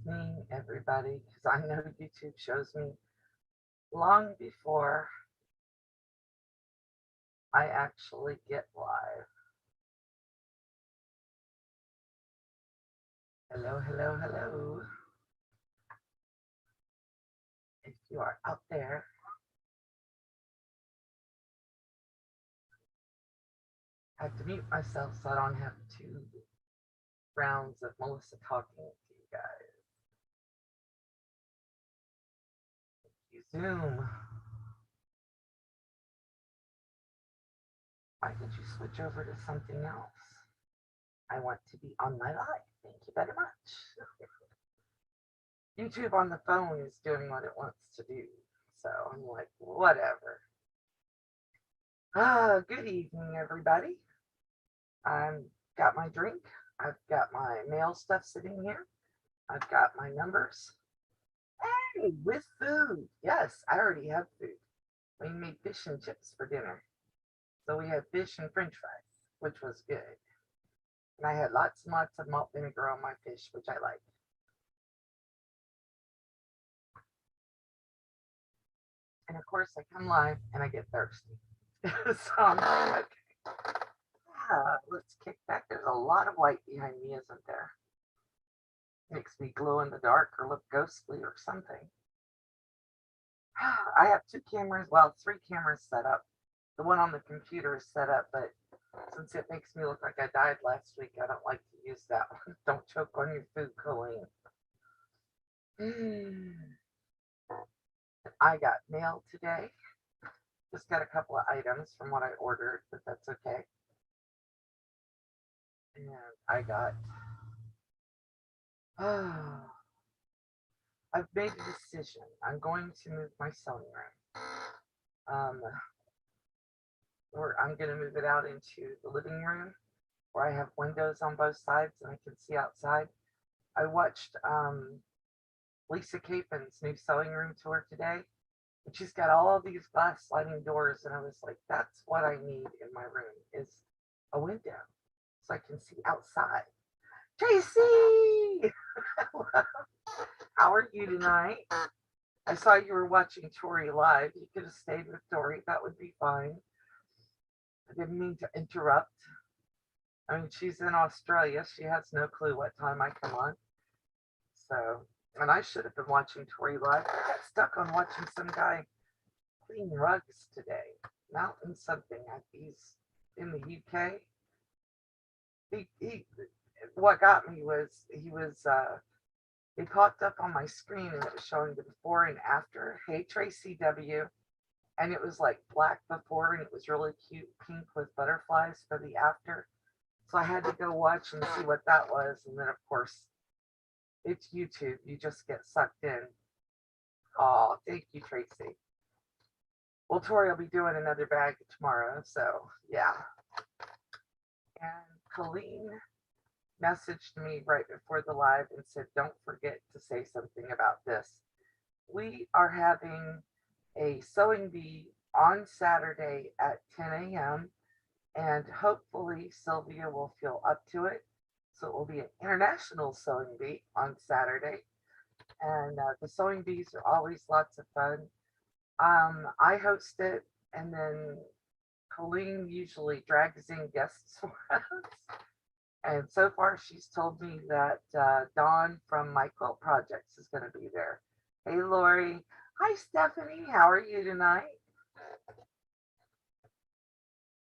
evening, everybody, because I know YouTube shows me long before I actually get live. Hello, hello, hello. If you are out there, I have to mute myself so I don't have 2 rounds of Melissa talking to you guys. You Zoom. Why did you switch over to something else? I want to be on my live. Thank you very much. YouTube on the phone is doing what it wants to do. So I'm like, whatever. Good evening, everybody. I've got my drink. I've got my mail stuff sitting here. I've got my numbers. Hey, with food. Yes, I already have food. We made fish and chips for dinner. So we had fish and french fries, which was good. And I had lots and lots of malt vinegar on my fish, which I like. And of course, I come live and I get thirsty. So I'm like, okay, let's kick back. There's a lot of white behind me, isn't there? Makes me glow in the dark or look ghostly or something. I have 2 cameras, well, 3 cameras set up. The one on the computer is set up, but since it makes me look like I died last week, I don't like to use that one. Don't choke on your food, Colleen. I got mail today. Just got a couple of items from what I ordered, but that's okay. And I got, I've made a decision. I'm going to move my sewing room. Or I'm going to move it out into the living room where I have windows on both sides and I can see outside. I watched Lisa Capen's new sewing room tour today, and she's got all these glass sliding doors, and I was like, that's what I need in my room is a window so I can see outside. JC, how are you tonight? I saw you were watching Tori live. You could have stayed with Tori. That would be fine. I didn't mean to interrupt. I mean, she's in Australia. She has no clue what time I come on. So, and I should have been watching Tori live. I got stuck on watching some guy clean rugs today. Mountain something. He's in the UK. He what got me was he popped up on my screen and it was showing the before and after. Hey Tracy W. And it was like black before and it was really cute pink with butterflies for the after. So I had to go watch and see what that was. And then of course it's YouTube. You just get sucked in. Oh, thank you, Tracy. Well, Tori will be doing another bag tomorrow. So yeah. And Colleen messaged me right before the live and said, don't forget to say something about this. We are having a sewing bee on Saturday at 10 a.m. and hopefully Sylvia will feel up to it. So it will be an international sewing bee on Saturday. And the sewing bees are always lots of fun. I host it, and then Colleen usually drags in guests for us. And so far, she's told me that Dawn from My Quilt Projects is going to be there. Hey, Lori. Hi, Stephanie. How are you tonight?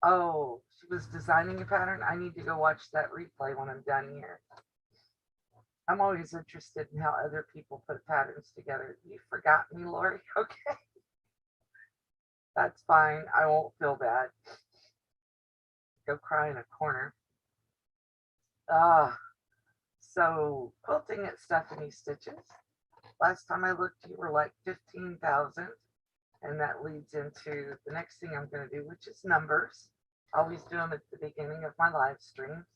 Oh, she was designing a pattern. I need to go watch that replay when I'm done here. I'm always interested in how other people put patterns together. You forgot me, Lori? Okay. That's fine. I won't feel bad. Go cry in a corner. So quilting at Stephanie Stitches. Last time I looked, you were like 15,000. And that leads into the next thing I'm going to do, which is numbers. I always do them at the beginning of my live streams.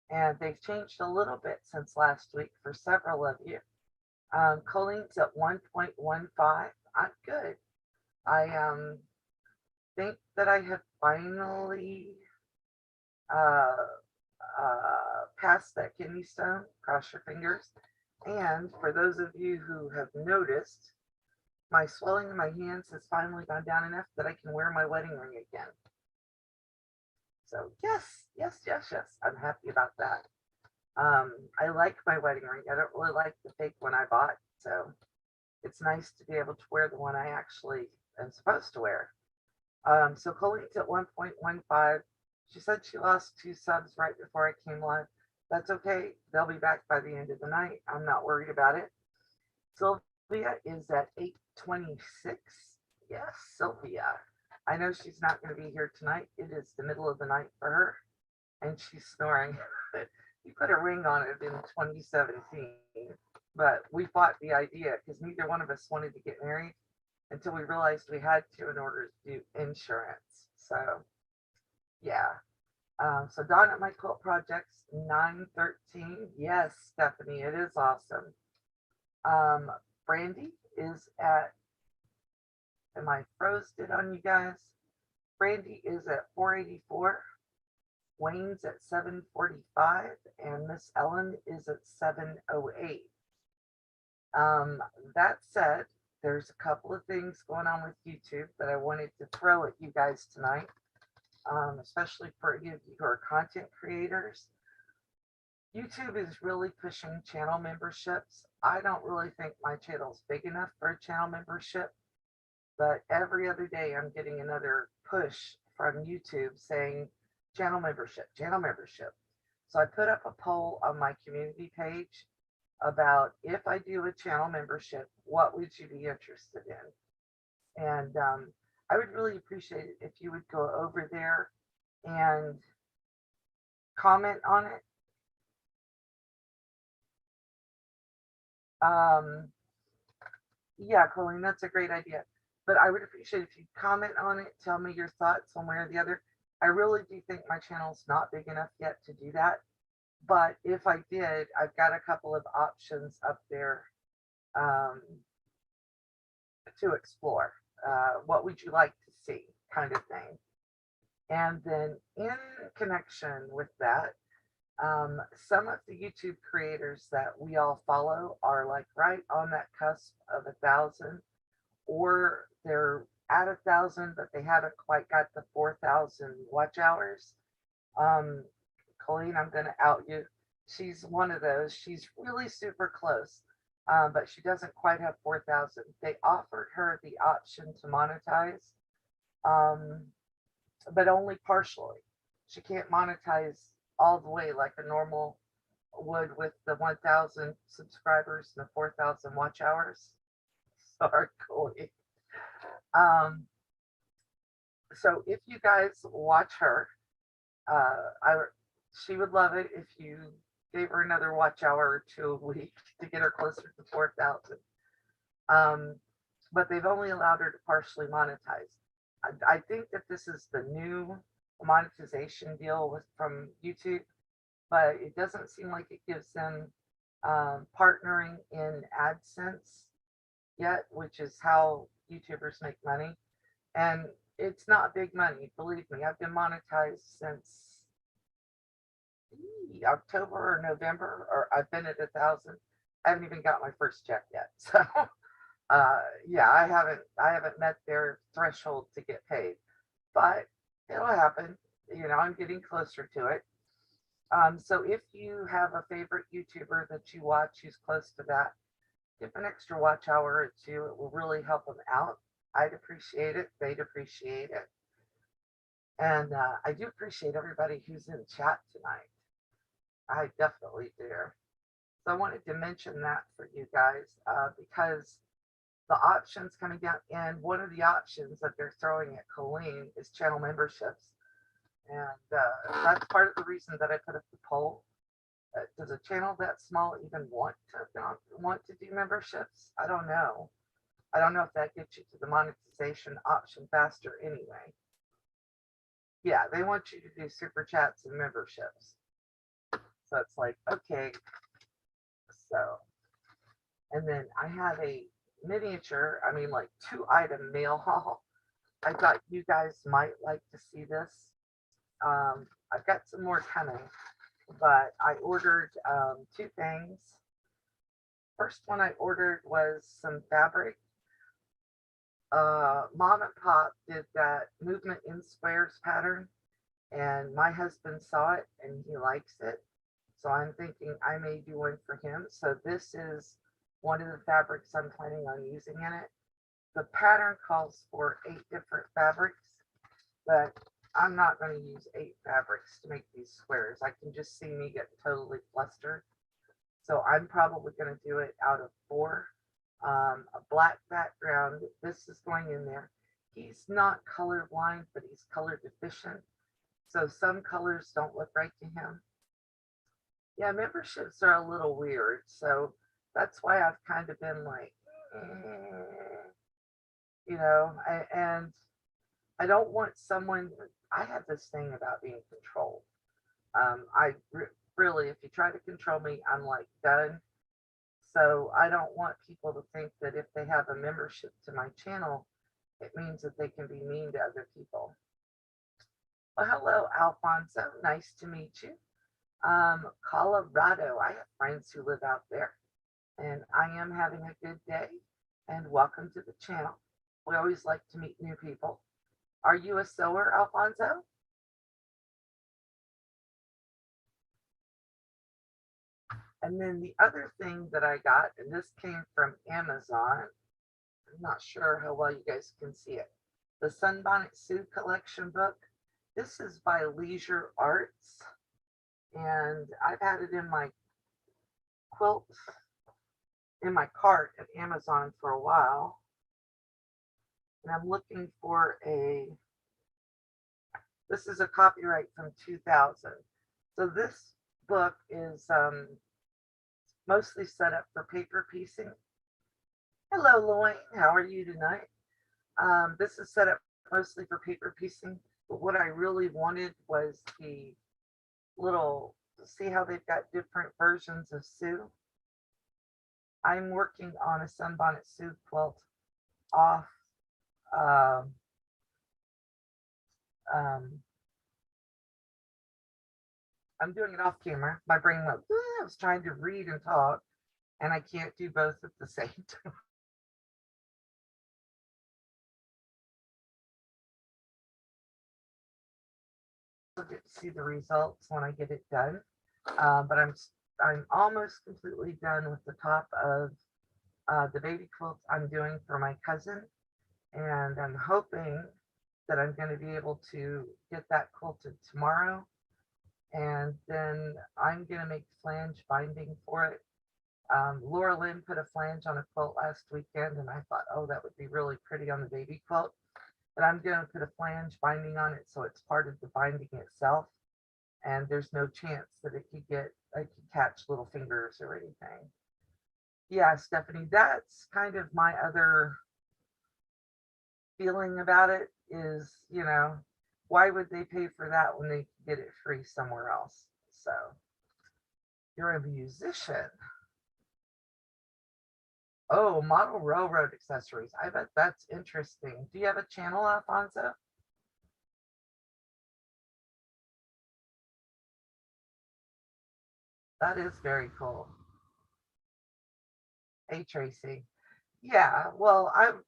And they've changed a little bit since last week for several of you. Colleen's at 1.15. I'm good. I think that I have finally passed that kidney stone. Cross your fingers. And for those of you who have noticed, my swelling in my hands has finally gone down enough that I can wear my wedding ring again. So yes, yes, yes, yes, I'm happy about that. I like my wedding ring. I don't really like the fake one I bought, so it's nice to be able to wear the one I actually am supposed to wear. So Colleen's at 1.15. She said she lost 2 subs right before I came live. That's okay. They'll be back by the end of the night. I'm not worried about it. Sylvia is at 8:26. Yes, Sylvia. I know she's not going to be here tonight. It is the middle of the night for her, and she's snoring. You put a ring on it in 2017, but we fought the idea because neither one of us wanted to get married until we realized we had to in order to do insurance. So yeah. So Dawn at my quilt projects 9:13. Yes, Stephanie, it is awesome. Brandy is at, am I froze it on you guys? Brandy is at 484. Wayne's at 745, and Miss Ellen is at 708. That said, there's a couple of things going on with YouTube that I wanted to throw at you guys tonight, especially for you who are content creators. YouTube is really pushing channel memberships. I don't really think my channel's big enough for a channel membership, but every other day I'm getting another push from YouTube saying channel membership, channel membership. So I put up a poll on my community page about if I do a channel membership, what would you be interested in? And I would really appreciate it if you would go over there and comment on it. Yeah, Colleen, that's a great idea. But I would appreciate if you comment on it, tell me your thoughts one way or the other. I really do think my channel's not big enough yet to do that. But if I did, I've got a couple of options up there um, to explore. What would you like to see, kind of thing. And then in connection with that, some of the YouTube creators that we all follow are like right on that cusp of 1,000, or they're at 1,000, but they haven't quite got the 4,000 watch hours. Um, Colleen, I'm going to out you. She's one of those. She's really super close, but she doesn't quite have 4,000. They offered her the option to monetize, um, but only partially. She can't monetize all the way like a normal would with the 1,000 subscribers and the 4,000 watch hours. Sorry, Colleen. Um, so if you guys watch her, she would love it if you gave her another watch hour or two a week to get her closer to 4,000. But they've only allowed her to partially monetize. I think that this is the new monetization deal from YouTube, but it doesn't seem like it gives them partnering in AdSense yet, which is how YouTubers make money. And it's not big money, believe me. I've been monetized since October or November, or I've been at 1,000. I haven't even got my first check yet. So yeah, I haven't met their threshold to get paid, but it'll happen. You know, I'm getting closer to it. So if you have a favorite YouTuber that you watch who's close to that, give an extra watch hour or two. It will really help them out. I'd appreciate it. They'd appreciate it. And I do appreciate everybody who's in chat tonight. I definitely do. So I wanted to mention that for you guys because the options coming down, and one of the options that they're throwing at Colleen is channel memberships. And that's part of the reason that I put up the poll. Does a channel that small even want to do memberships? I don't know. I don't know if that gets you to the monetization option faster anyway. Yeah, they want you to do super chats and memberships. So it's like, okay. So, and then I have a miniature, I mean like 2-item mail haul. I thought you guys might like to see this. I've got some more coming, but I ordered 2 things. first one I ordered was some fabric. Mom and Pop did that movement in squares pattern, and my husband saw it and he likes it. So I'm thinking I may do one for him. So this is one of the fabrics I'm planning on using in it. The pattern calls for 8 different fabrics, but I'm not going to use 8 fabrics to make these squares. I can just see me get totally flustered. So I'm probably going to do it out of 4. A black background. This is going in there. He's not colorblind, but he's color deficient. So some colors don't look right to him. Yeah, memberships are a little weird. So that's why I've kind of been like, and I don't want someone, I have this thing about being controlled. Really, if you try to control me, I'm like done. So I don't want people to think that if they have a membership to my channel, it means that they can be mean to other people. Well, hello, Alfonso. Nice to meet you. Colorado. I have friends who live out there, and I am having a good day. And welcome to the channel. We always like to meet new people. Are you a sewer, Alfonso? And then the other thing that I got, and this came from Amazon. I'm not sure how well you guys can see it. The Sunbonnet Sue collection book. This is by Leisure Arts. And I've had it in my quilt, in my cart at Amazon for a while. And I'm looking for this is a copyright from 2000. So this book is mostly set up for paper piecing. Hello, Loin. How are you tonight? This is set up mostly for paper piecing, but what I really wanted was the little, see how they've got different versions of Sue? I'm working on a Sunbonnet Sue quilt off I'm doing it off camera. My brain went, I was trying to read and talk, and I can't do both at the same time. I'll get to see the results when I get it done. But I'm almost completely done with the top of the baby quilt I'm doing for my cousin, and I'm hoping that I'm going to be able to get that quilted tomorrow. And then I'm going to make flange binding for it. Laura Lynn put a flange on a quilt last weekend, and I thought, oh, that would be really pretty on the baby quilt. But I'm going to put a flange binding on it so it's part of the binding itself. And there's no chance that it could catch little fingers or anything. Yeah, Stephanie, that's kind of my other feeling about it is, why would they pay for that when they could get it free somewhere else? So you're a musician. Oh, model railroad accessories. I bet that's interesting. Do you have a channel, Alfonso? That is very cool. Hey, Tracy. Yeah, well, I'm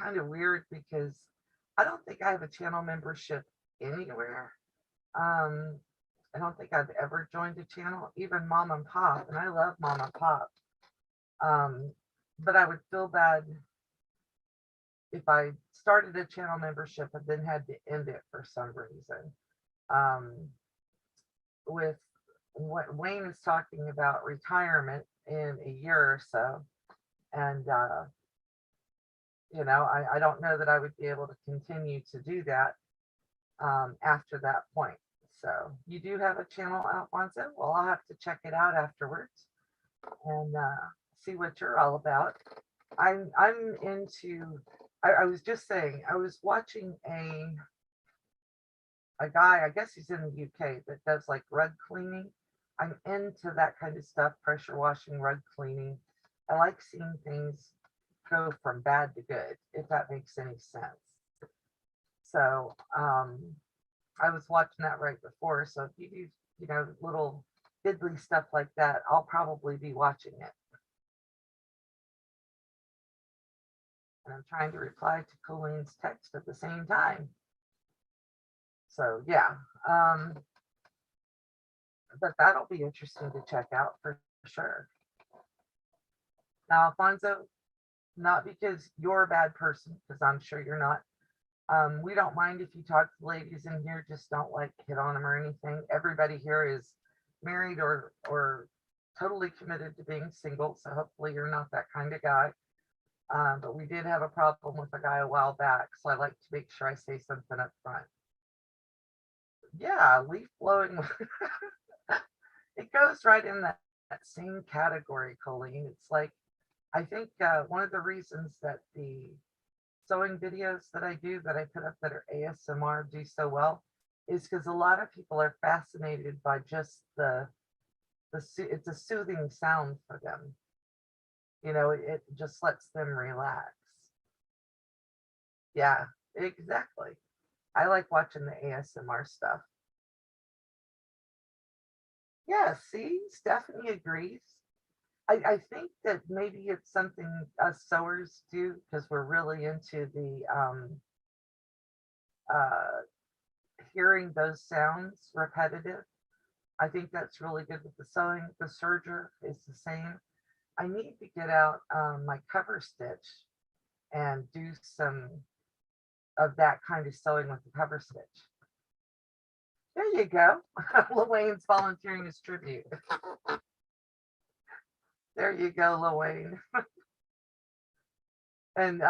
kind of weird because I don't think I have a channel membership anywhere. I don't think I've ever joined a channel, even Mom and Pop, and I love Mom and Pop. But I would feel bad if I started a channel membership and then had to end it for some reason. With what Wayne is talking about retirement in a year or so, and I don't know that I would be able to continue to do that after that point. So you do have a channel, Alfonso? Well, I'll have to check it out afterwards and see what you're all about. I'm into, I was just saying, I was watching a guy, I guess he's in the UK, that does like rug cleaning. I'm into that kind of stuff, pressure washing, rug cleaning. I like seeing things go from bad to good, if that makes any sense. So I was watching that right before. So if you do, little fiddly stuff like that, I'll probably be watching it. And I'm trying to reply to Colleen's text at the same time. So yeah, but that'll be interesting to check out for sure. Now, Alfonso, not because you're a bad person, because I'm sure you're not. We don't mind if you talk to the ladies in here, just don't like hit on them or anything. Everybody here is married or totally committed to being single, so hopefully you're not that kind of guy. But we did have a problem with a guy a while back, so I like to make sure I say something up front. Yeah, leaf blowing. It goes right in that same category, Colleen. It's like, I think one of the reasons that the sewing videos that I do that I put up that are ASMR do so well is because a lot of people are fascinated by just it's a soothing sound for them. You know, it just lets them relax. Yeah, exactly. I like watching the ASMR stuff. Yeah, see, Stephanie agrees. I think that maybe it's something us sewers do because we're really into the uh, hearing those sounds repetitive. I think that's really good with the sewing. The serger is the same. I need to get out my cover stitch and do some of that kind of sewing with the cover stitch. There you go. Luane's volunteering as tribute. There you go, Luane. And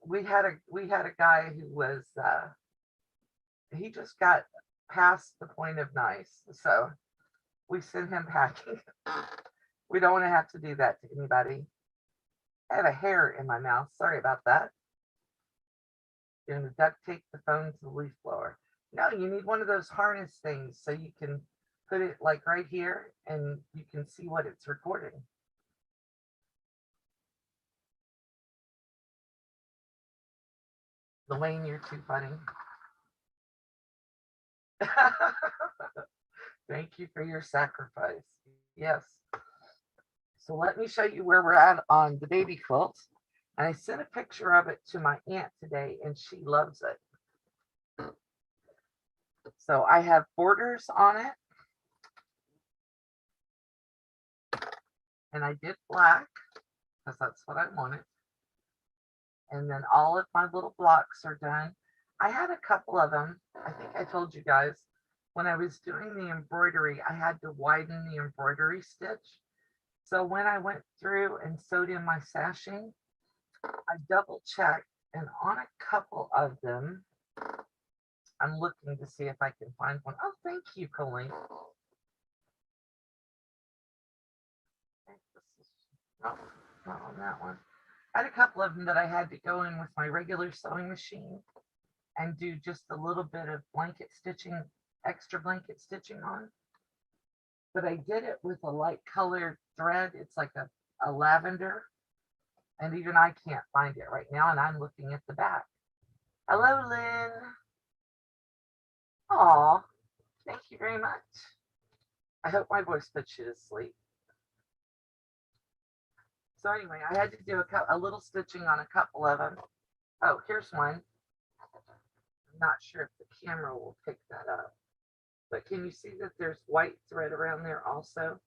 we had a guy who was he just got past the point of nice, so we sent him packing. We don't want to have to do that to anybody. I have a hair in my mouth. Sorry about that. You're going to duct tape the phone to the leaf blower. No, you need one of those harness things so you can put it like right here and you can see what it's recording. Elaine, you're too funny. Thank you for your sacrifice. Yes. So let me show you where we're at on the baby quilt. And I sent a picture of it to my aunt today and she loves it. So I have borders on it. And I did black because that's what I wanted. And then all of my little blocks are done. I had a couple of them. I think I told you guys when I was doing the embroidery, I had to widen the embroidery stitch. So when I went through and sewed in my sashing, I double checked, and on a couple of them, I'm looking to see if I can find one. Oh, thank you, Colleen. Oh, not on that one. I had a couple of them that I had to go in with my regular sewing machine and do just a little bit of blanket stitching, extra blanket stitching on. But I did it with a light colored thread. It's like a lavender. And even I can't find it right now. And I'm looking at the back. Hello, Lynn. Aw, thank you very much. I hope my voice puts you to sleep. So anyway, I had to do a little stitching on a couple of them. Oh, here's one. I'm not sure if the camera will pick that up. But can you see that there's white thread around there also?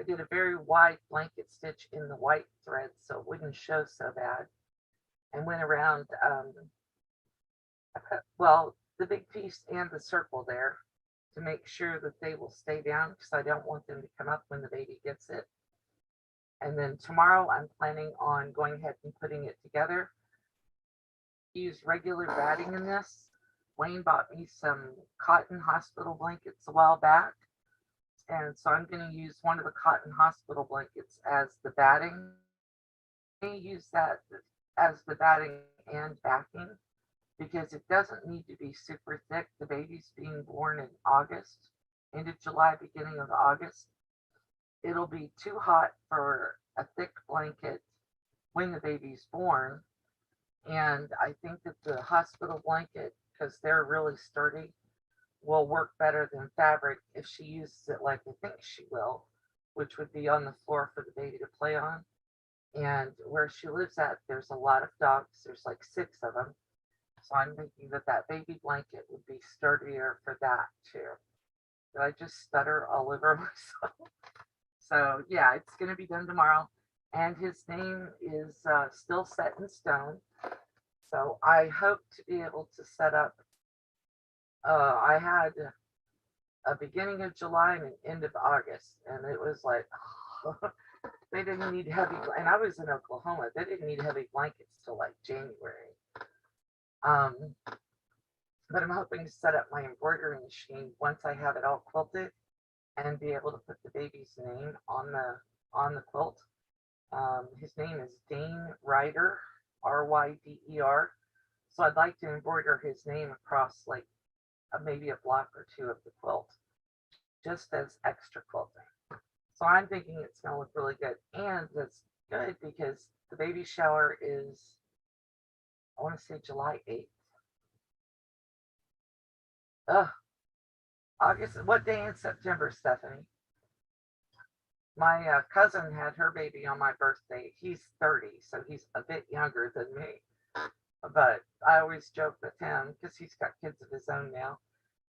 I did a very wide blanket stitch in the white thread so it wouldn't show so bad. And went around, well, the big piece and the circle there to make sure that they will stay down because I don't want them to come up when the baby gets it. And then tomorrow I'm planning on going ahead and putting it together. Use regular batting in this. Wayne bought me some cotton hospital blankets a while back. And so I'm going to use one of the cotton hospital blankets as the batting. I use that as the batting and backing because it doesn't need to be super thick. The baby's being born in August, end of July, beginning of August. It'll be too hot for a thick blanket when the baby's born. And I think that the hospital blanket, because they're really sturdy, will work better than fabric if she uses it like I think she will, which would be on the floor for the baby to play on. And where she lives at, there's a lot of dogs. There's like 6 of them. So I'm thinking that that baby blanket would be sturdier for that too. Did I just stutter all over myself? So yeah, it's going to be done tomorrow. And his name is still set in stone. So I hope to be able to set up. I had a beginning of July and an end of August, and it was like they didn't need heavy. And I was in Oklahoma. They didn't need heavy blankets till like January. But I'm hoping to set up my embroidery machine once I have it all quilted and be able to put the baby's name on the quilt. His name is Dane Ryder, Ryder. So I'd like to embroider his name across like maybe a block or 2 of the quilt, just as extra quilting. So I'm thinking it's going to look really good. And it's good because the baby shower is, I want to say July 8th. August, what day in September, Stephanie? My cousin had her baby on my birthday. He's 30, so he's a bit younger than me. But I always joke with him because he's got kids of his own now.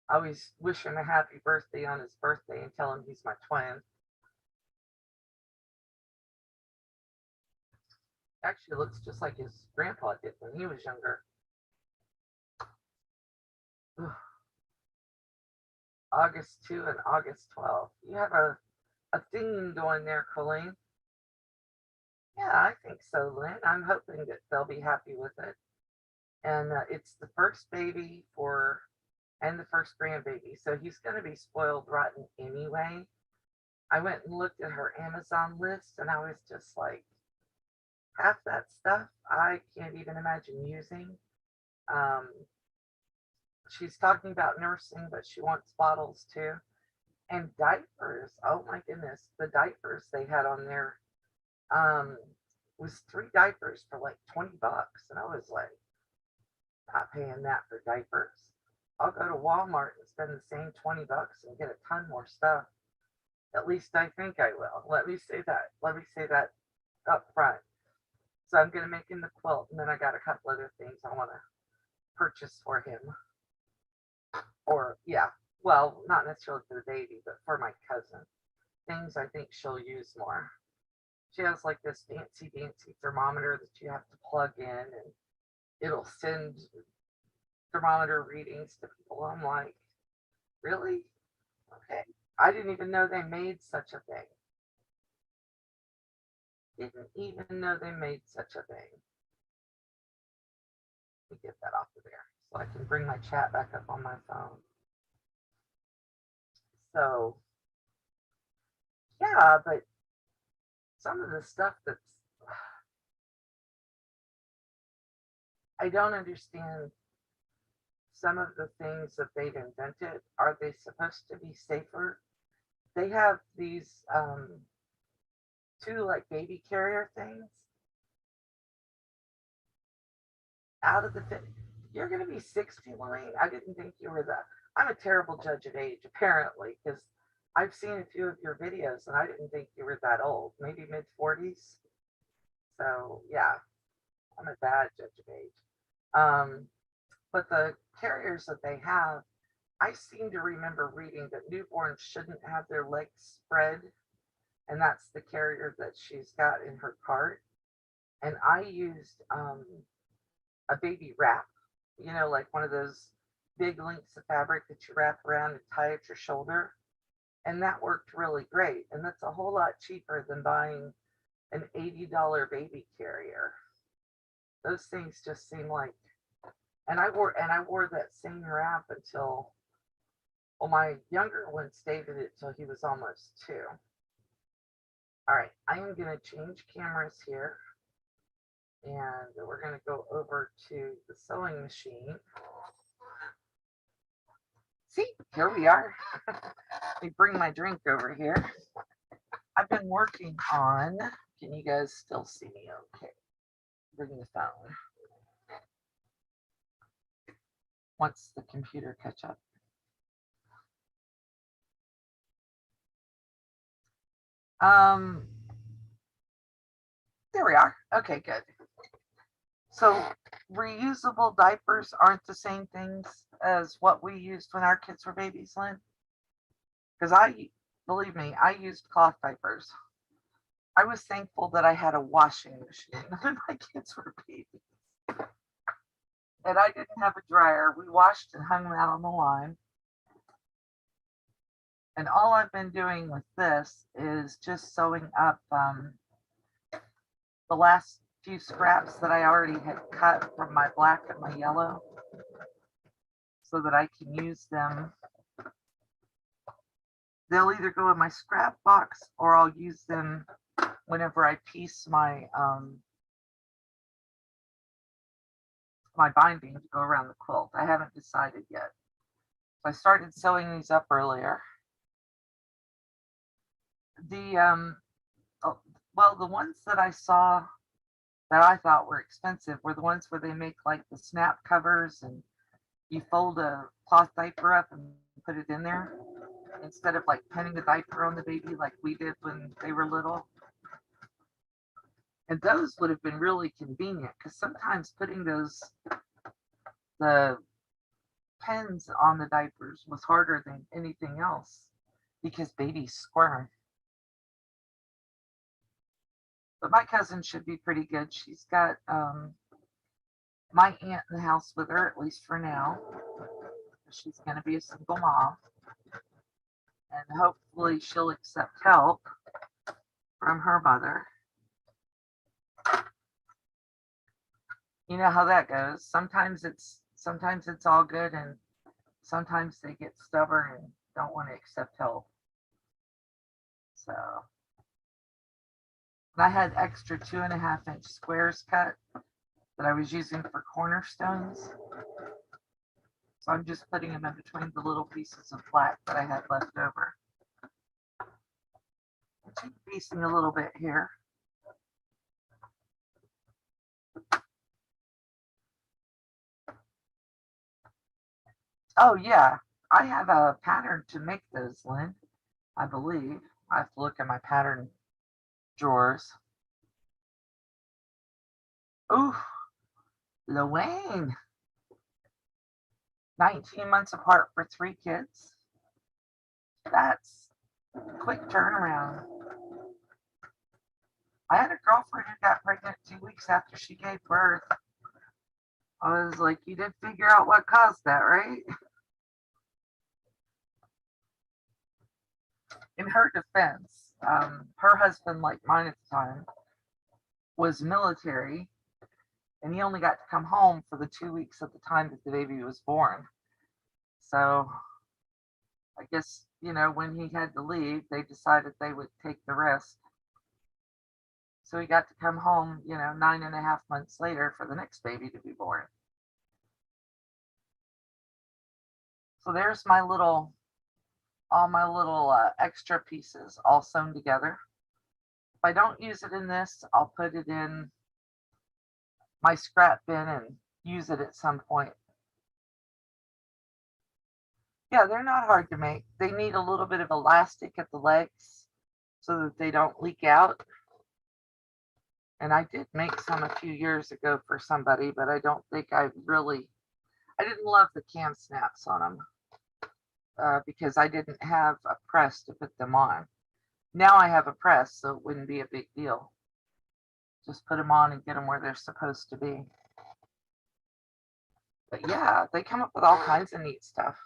I always wish him a happy birthday on his birthday and tell him he's my twin. Actually looks just like his grandpa did when he was younger. August 2 and August 12. You have a theme going there, Colleen. Yeah, I think so, Lynn. I'm hoping that they'll be happy with it. And it's the first baby and the first grandbaby. So he's going to be spoiled rotten anyway. I went and looked at her Amazon list and I was just like, half that stuff I can't even imagine using. She's talking about nursing, but she wants bottles too. And diapers. Oh my goodness. The diapers they had on there was 3 diapers for like $20. And I was like, not paying that for diapers. I'll go to Walmart and spend the same $20 and get a ton more stuff. At least I think I will. Let me say that up front. So I'm going to make him the quilt, and then I got a couple other things I want to purchase for him. Or, yeah, well, not necessarily for the baby, but for my cousin. Things I think she'll use more. She has like this fancy thermometer that you have to plug in, and it'll send thermometer readings to people. I'm like, really? Okay. I didn't even know they made such a thing. Didn't even know they made such a thing. Let me get that off of there so I can bring my chat back up on my phone. So, yeah, but some of the stuff I don't understand. Some of the things that they've invented, are they supposed to be safer? They have these 2 like baby carrier things out of the fit. You're going to be 60, Lorraine. I didn't think you were that. I'm a terrible judge of age, apparently, because I've seen a few of your videos and I didn't think you were that old. Maybe mid 40s. So yeah, I'm a bad judge of age. But the carriers that they have, I seem to remember reading that newborns shouldn't have their legs spread. And that's the carrier that she's got in her cart. And I used a baby wrap, like one of those big links of fabric that you wrap around and tie at your shoulder. And that worked really great. And that's a whole lot cheaper than buying an $80 baby carrier. Those things just seem like, and I wore that same wrap until, well, my younger one stayed with it till he was almost 2. All right, I am going to change cameras here. And we're going to go over to the sewing machine. See, here we are. Let me bring my drink over here. I've been working on, can you guys still see me okay? Bring the phone. Once the computer catch up. Um, there we are. Okay, good. So reusable diapers aren't the same things as what we used when our kids were babies, Lynn. Because believe me, I used cloth diapers. I was thankful that I had a washing machine when my kids were babies. And I didn't have a dryer. We washed and hung them out on the line. And all I've been doing with this is just sewing up the last few scraps that I already had cut from my black and my yellow so that I can use them. They'll either go in my scrap box or I'll use them whenever I piece my my binding to go around the quilt. I haven't decided yet. So I started sewing these up earlier. The well, the ones that I saw that I thought were expensive were the ones where they make like the snap covers and you fold a cloth diaper up and put it in there instead of like pinning a diaper on the baby like we did when they were little. And those would have been really convenient because sometimes putting the pins on the diapers was harder than anything else because babies squirm. But my cousin should be pretty good. She's got my aunt in the house with her, at least for now. She's going to be a single mom. And hopefully she'll accept help from her mother. You know how that goes. Sometimes it's all good and sometimes they get stubborn and don't want to accept help. So I had extra 2.5-inch squares cut that I was using for cornerstones. So I'm just putting them in between the little pieces of black that I had left over. I'm piecing a little bit here. Oh yeah, I have a pattern to make those, Lynn. I believe. I have to look at my pattern drawers. Ooh, Luane. 19 months apart for 3 kids. That's a quick turnaround. I had a girlfriend who got pregnant 2 weeks after she gave birth. I was like, you did figure out what caused that, right? In her defense, her husband, like mine at the time, was military, and he only got to come home for the 2 weeks at the time that the baby was born. So I guess, when he had to leave, they decided they would take the risk. So he got to come home, 9.5 months later for the next baby to be born. So there's all my little extra pieces all sewn together. If I don't use it in this, I'll put it in my scrap bin and use it at some point. Yeah, they're not hard to make. They need a little bit of elastic at the legs so that they don't leak out. And I did make some a few years ago for somebody, but I don't think I didn't love the cam snaps on them because I didn't have a press to put them on. Now I have a press, so it wouldn't be a big deal. Just put them on and get them where they're supposed to be. But yeah, they come up with all kinds of neat stuff.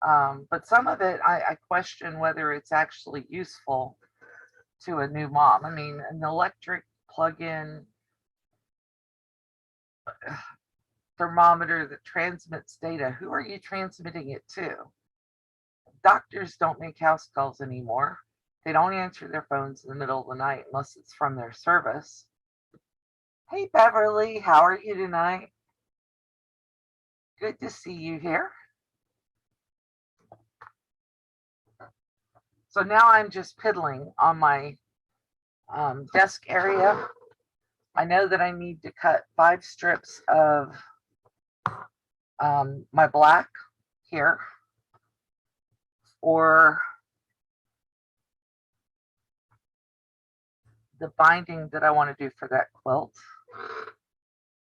But some of it, I question whether it's actually useful to a new mom. I mean, an electric plug-in thermometer that transmits data, who are you transmitting it to? Doctors don't make house calls anymore. They don't answer their phones in the middle of the night unless it's from their service. Hey, Beverly, how are you tonight? Good to see you here. So now I'm just piddling on my desk area. I know that I need to cut 5 strips of my black here, or the binding that I want to do for that quilt.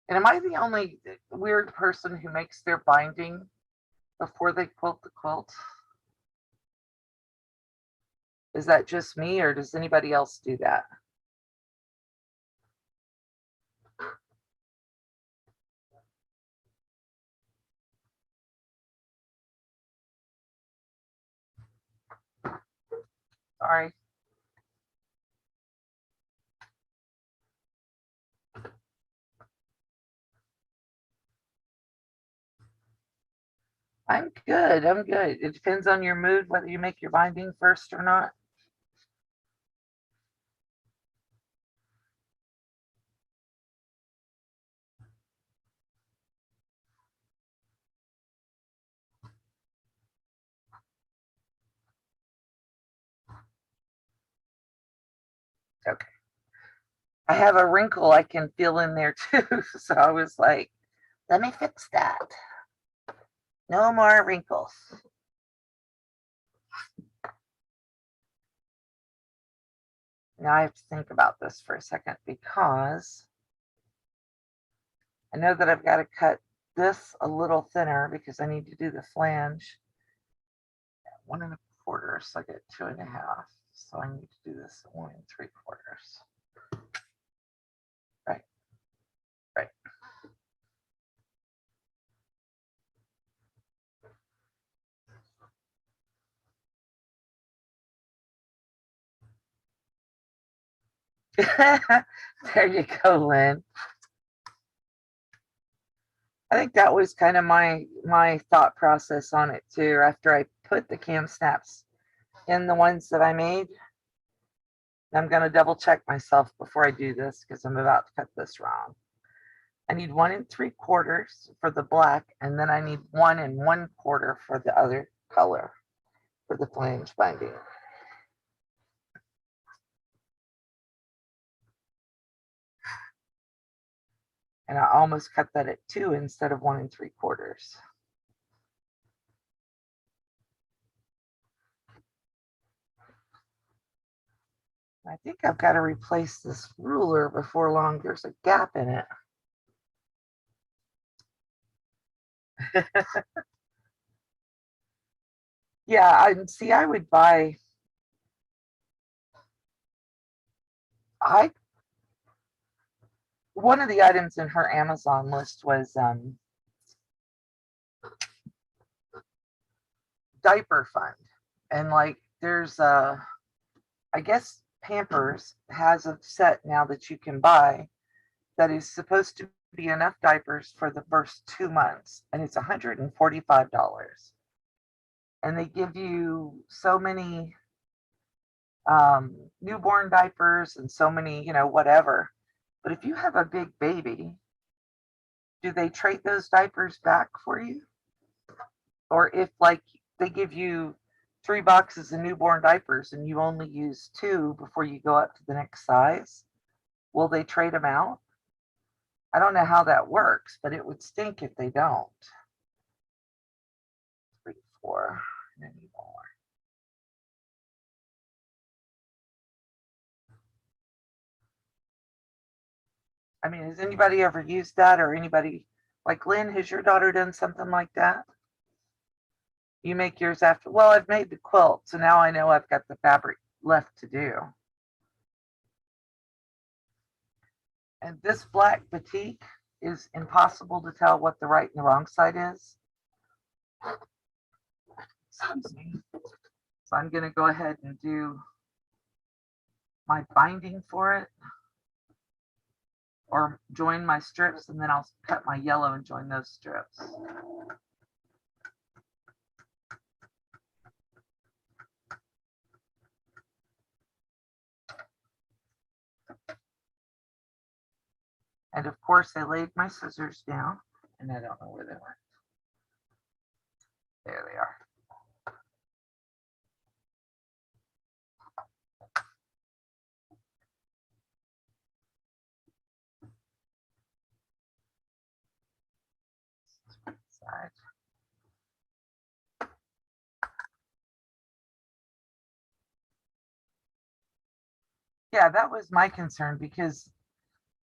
And am I the only weird person who makes their binding before they quilt the quilt? Is that just me, or does anybody else do that? Sorry. I'm good. I'm good. It depends on your mood whether you make your binding first or not. Okay. I have a wrinkle I can feel in there too. So I was like, let me fix that. No more wrinkles. Now I have to think about this for a second because I know that I've got to cut this a little thinner because I need to do the flange 1 1/4, so I get 2 1/2. So I need to do this at 1 3/4. Right, right. There you go, Lynn. I think that was kind of my thought process on it too. After I put the cam snaps in the ones that I made, I'm going to double check myself before I do this because I'm about to cut this wrong. I need 1 3/4 for the black, and then I need 1 1/4 for the other color for the flange binding. And I almost cut that at 2 instead of 1 3/4. I think I've got to replace this ruler before long. There's a gap in it. Yeah, see, I would buy. One of the items in her Amazon list was diaper fund, and like there's I guess Pampers has a set now that you can buy that is supposed to be enough diapers for the first 2 months, and it's $145. And they give you so many newborn diapers and so many, whatever. But if you have a big baby, do they trade those diapers back for you? Or if like they give you 3 boxes of newborn diapers and you only use 2 before you go up to the next size, will they trade them out? I don't know how that works, but it would stink if they don't. 3, 4, and I need more. I mean, has anybody ever used that, or anybody like Lynn, has your daughter done something like that? You make yours after, well, I've made the quilt, so now I know I've got the fabric left to do. And this black batik is impossible to tell what the right and the wrong side is. Excuse me. So I'm going to go ahead and do my binding for it, or join my strips, and then I'll cut my yellow and join those strips. And of course, I laid my scissors down, and I don't know where they went. There they are. Side. Yeah, that was my concern because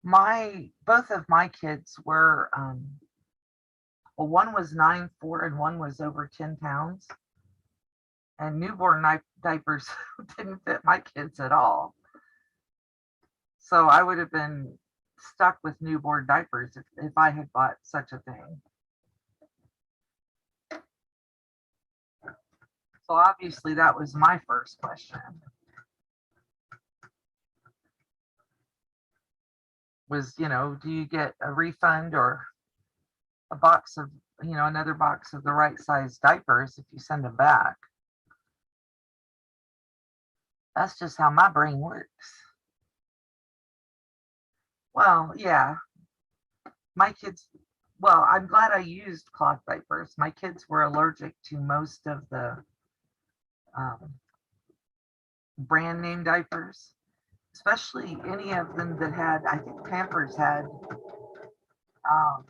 both of my kids were well, one was 9'4" and one was over 10 pounds, and newborn diapers didn't fit my kids at all. So I would have been stuck with newborn diapers if I had bought such a thing. So obviously that was my first question. Was, do you get a refund or a box of, another box of the right size diapers if you send them back? That's just how my brain works. Well, yeah, my kids, well, I'm glad I used cloth diapers. My kids were allergic to most of the um, brand name diapers, especially any of them that had, I think Pampers had um,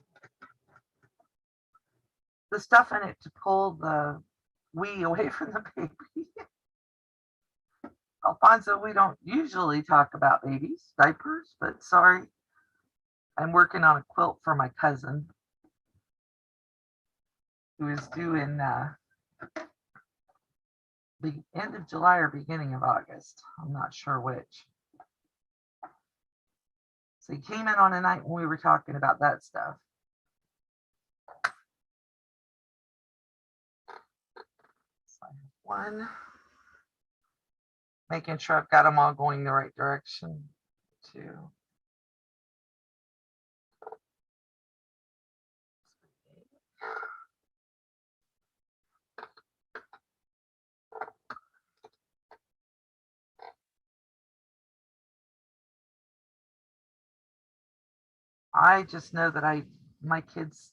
the stuff in it to pull the wee away from the baby. Alfonso, we don't usually talk about babies' diapers, but sorry, I'm working on a quilt for my cousin who is due in the end of July or beginning of August. I'm not sure which. So he came in on a night when we were talking about that stuff. So one, making sure I've got them all going the right direction. Two. I just know that my kids'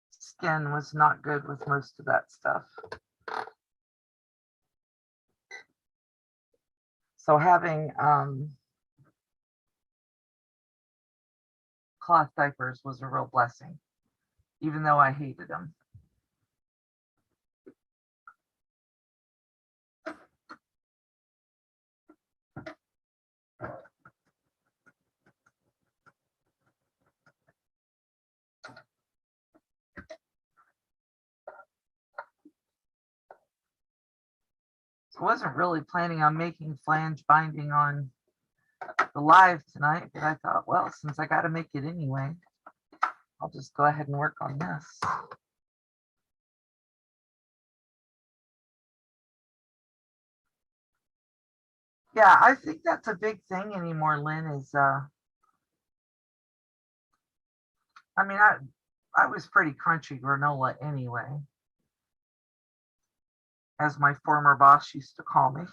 skin was not good with most of that stuff. So having cloth diapers was a real blessing, even though I hated them. So I wasn't really planning on making flange binding on the live tonight, but I thought, well, since I got to make it anyway, I'll just go ahead and work on this. Yeah, I think that's a big thing anymore, Lynn, is I mean, I was pretty crunchy granola anyway, as my former boss used to call me.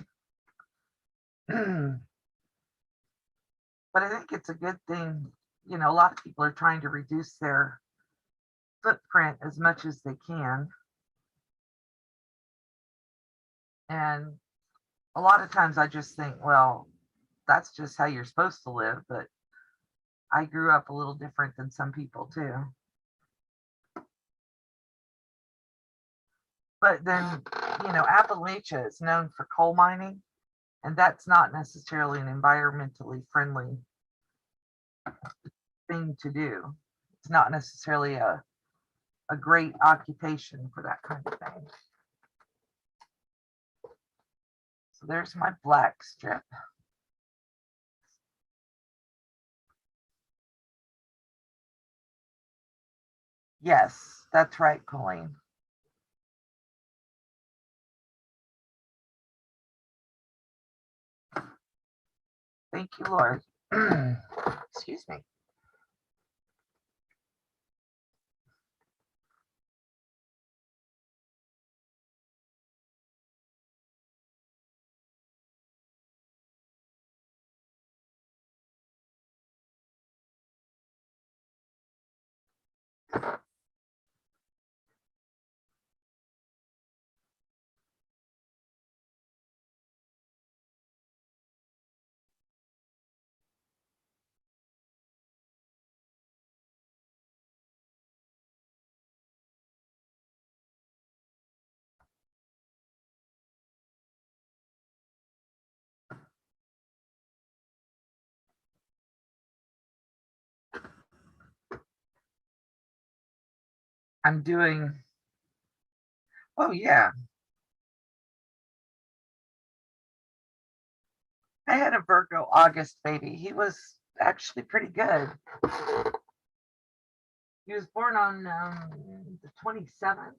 But I think it's a good thing. A lot of people are trying to reduce their footprint as much as they can. And a lot of times I just think, well, that's just how you're supposed to live. But I grew up a little different than some people too. But then, Appalachia is known for coal mining, and that's not necessarily an environmentally friendly thing to do. It's not necessarily a great occupation for that kind of thing. So there's my black strip. Yes, that's right, Colleen. Thank you, Lord. Excuse me. I'm doing, oh yeah, I had a Virgo August baby. He was actually pretty good. He was born on the 27th,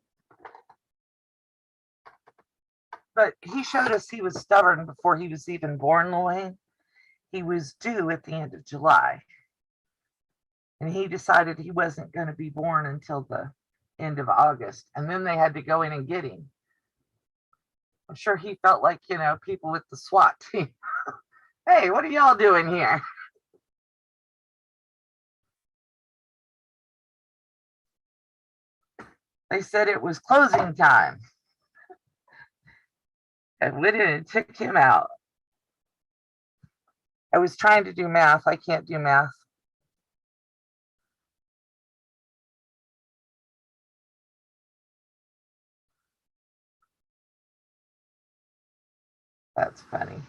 but he showed us he was stubborn before he was even born, Lorraine. He was due at the end of July, and he decided he wasn't going to be born until the end of August. And then they had to go in and get him. I'm sure he felt like, people with the SWAT team. Hey, what are y'all doing here? They said it was closing time. And went in and took him out. I was trying to do math. I can't do math. That's funny.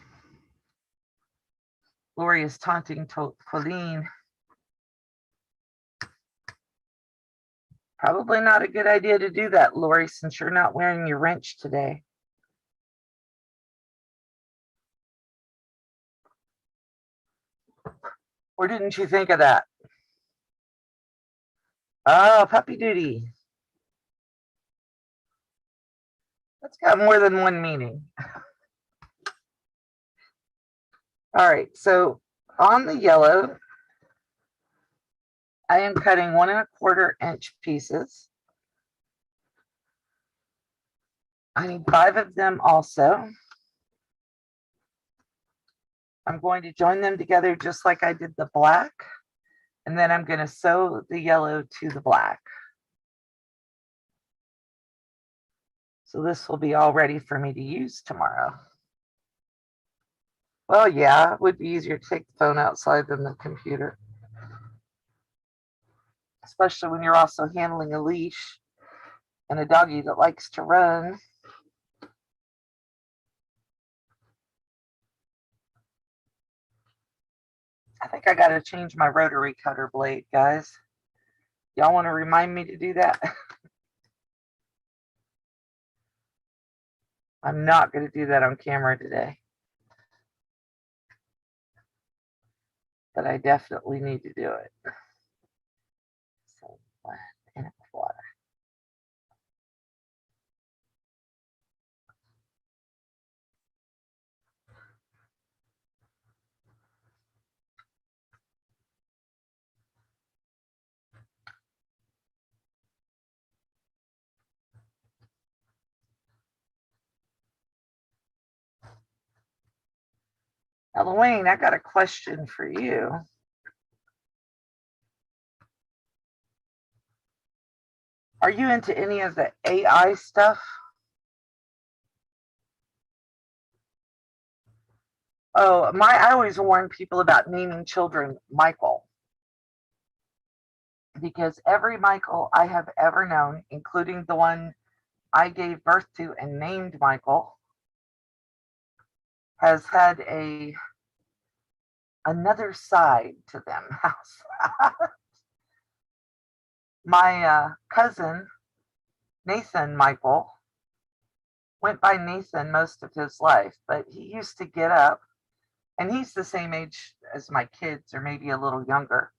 Lori is taunting Colleen. Probably not a good idea to do that, Lori, since you're not wearing your wrench today. Or didn't you think of that? Oh, puppy duty. That's got more than one meaning. All right, so on the yellow, I am cutting 1¼ inch pieces. I need 5 of them also. I'm going to join them together just like I did the black, and then I'm going to sew the yellow to the black. So this will be all ready for me to use tomorrow. Well, yeah, it would be easier to take the phone outside than the computer, especially when you're also handling a leash and a doggy that likes to run. I think I got to change my rotary cutter blade, guys. Y'all want to remind me to do that? I'm not going to do that on camera today, but I definitely need to do it. So, and water. Halloween, I got a question for you. Are you into any of the AI stuff? Oh, I always warn people about naming children Michael, because every Michael I have ever known, including the one I gave birth to and named Michael, has had another side to them. My cousin Nathan Michael went by Nathan most of his life, but he used to get up, and he's the same age as my kids, or maybe a little younger.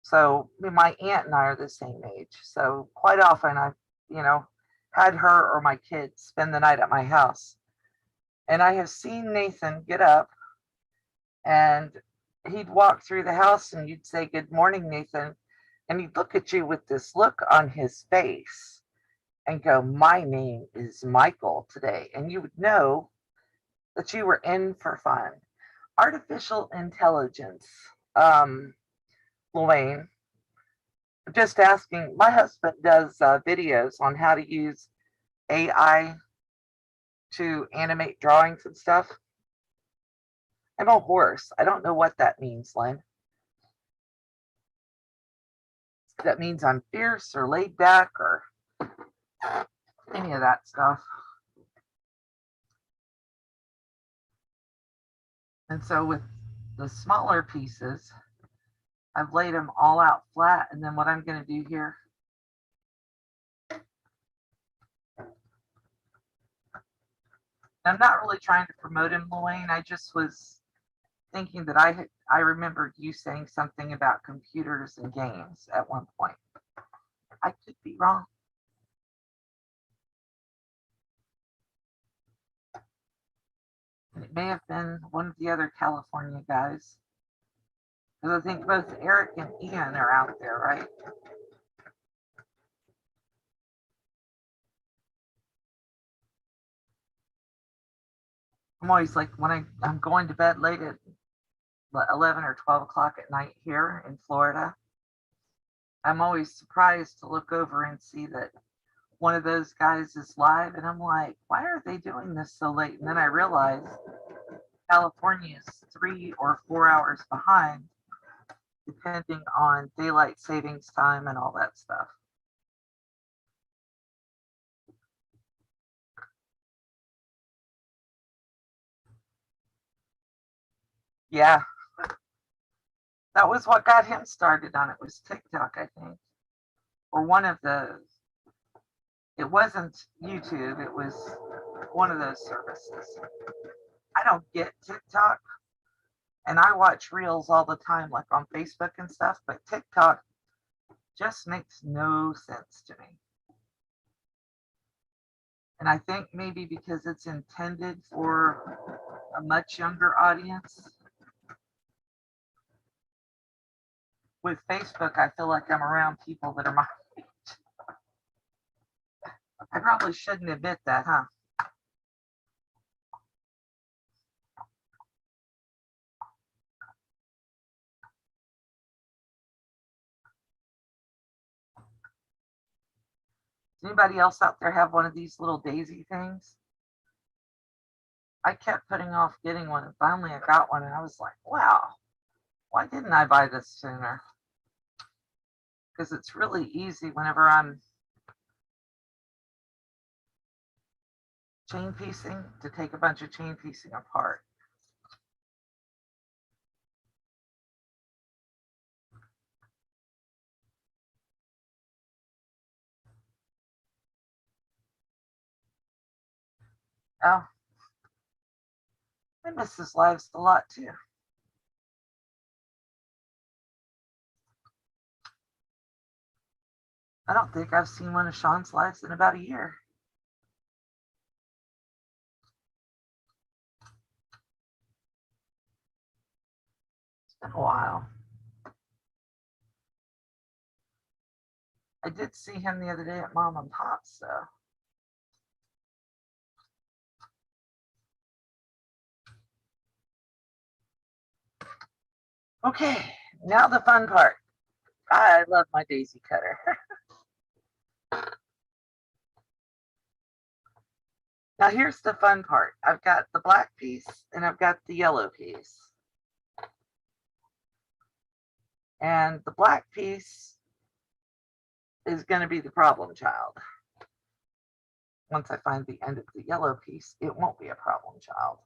So my aunt and I are the same age. So quite often I've, had her or my kids spend the night at my house. And I have seen Nathan get up, and he'd walk through the house and you'd say, "Good morning, Nathan." And he'd look at you with this look on his face and go, "My name is Michael today." And you would know that you were in for fun. Artificial intelligence, Luane, just asking. My husband does videos on how to use AI to animate drawings and stuff. I'm a horse. I don't know what that means, Lynn. That means I'm fierce or laid back or any of that stuff. And so with the smaller pieces, I've laid them all out flat. And then what I'm going to do here I'm not really trying to promote him, Luane. I just was thinking that I remembered you saying something about computers and games at one point. I could be wrong. It may have been one of the other California guys. Because I think both Eric and Ian are out there, right? I'm always like, when I'm going to bed late at 11 or 12 o'clock at night here in Florida, I'm always surprised to look over and see that one of those guys is live. And I'm like, why are they doing this so late? And then I realize California is 3 or 4 hours behind, depending on daylight savings time and all that stuff. Yeah, that was what got him started on it, was TikTok, I think. Or one of the, it wasn't YouTube, it was one of those services. I don't get TikTok, and I watch reels all the time, like on Facebook and stuff, but TikTok just makes no sense to me. And I think maybe because it's intended for a much younger audience. With Facebook, I feel like I'm around people that are my age. I probably shouldn't admit that, huh? Does anybody else out there have one of these little daisy things? I kept putting off getting one, and finally I got one, and I was like, wow, why didn't I buy this sooner? Because it's really easy whenever I'm chain piecing to take a bunch of chain piecing apart. Oh, I miss his lives a lot too. I don't think I've seen one of Sean's lives in about a year. It's been a while. I did see him the other day at Mom and Pop's, though. Okay, now the fun part. I love my daisy cutter. Now here's the fun part. I've got the black piece and I've got the yellow piece. And the black piece is going to be the problem child. Once I find the end of the yellow piece, it won't be a problem child.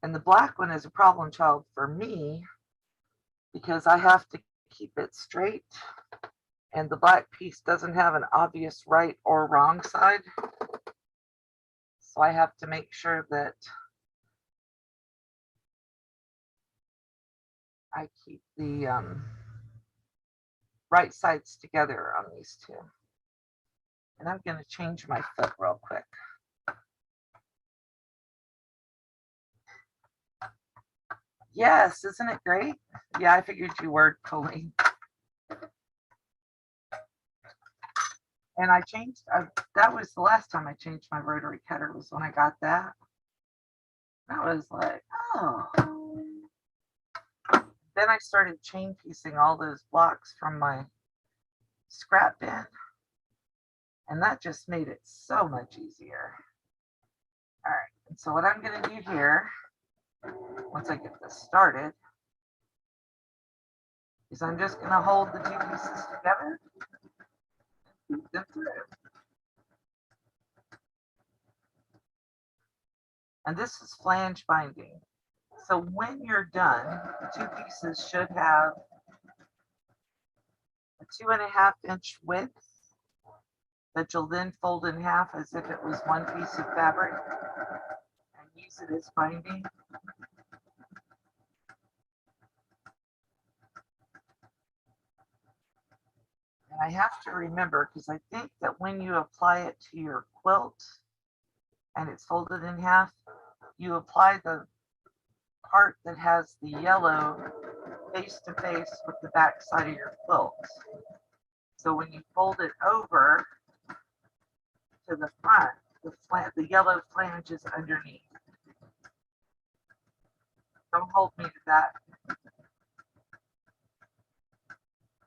And the black one is a problem child for me because I have to keep it straight, and the black piece doesn't have an obvious right or wrong side. So I have to make sure that I keep the right sides together on these two. And I'm going to change my foot real quick. Yes, isn't it great? Yeah, I figured you were, Colleen. And I changed, that was the last time I changed my rotary cutter, was when I got that. I was like, oh. Then I started chain piecing all those blocks from my scrap bin. And that just made it so much easier. All right, and so what I'm going to do here, once I get this started, is I'm just going to hold the two pieces together and loop them through. And this is flange binding. So when you're done, the two pieces should have a 2.5 inch width that you'll then fold in half as if it was one piece of fabric and use it as binding. And I have to remember, because I think that when you apply it to your quilt and it's folded in half, you apply the part that has the yellow face to face with the back side of your quilt. So when you fold it over to the front, the yellow flange is underneath. Don't hold me to that.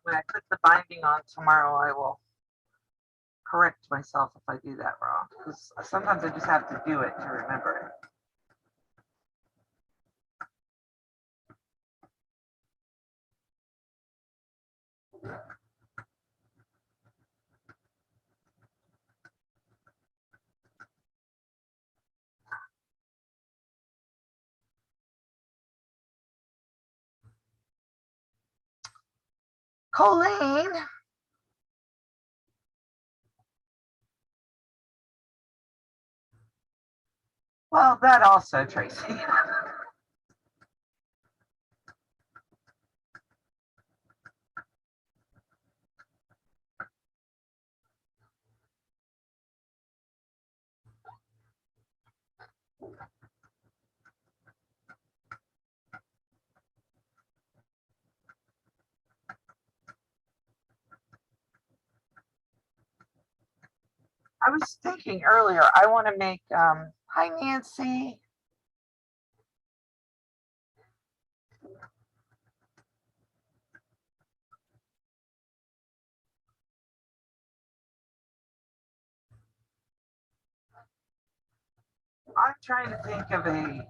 When I put the binding on tomorrow, I will correct myself if I do that wrong, because sometimes I just have to do it to remember it. Colleen. Well, that also, Tracy. I was thinking earlier, I want to make, hi Nancy. I'm trying to think of a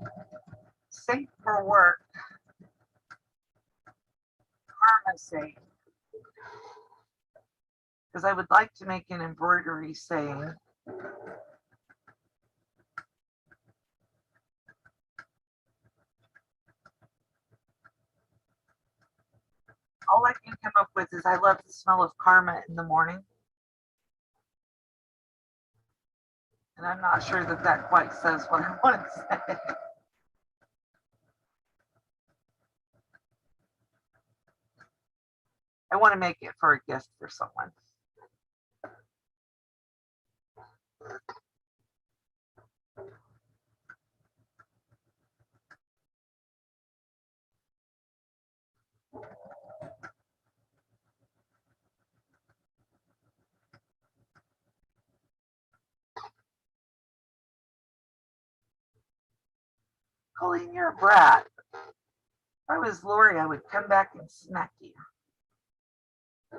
safe for work karma safe, because I would like to make an embroidery saying. All I can come up with is I love the smell of karma in the morning. And I'm not sure that that quite says what I want to say. I want to make it for a gift for someone. Colleen, you're a brat. If I was Lori, I would come back and smack you.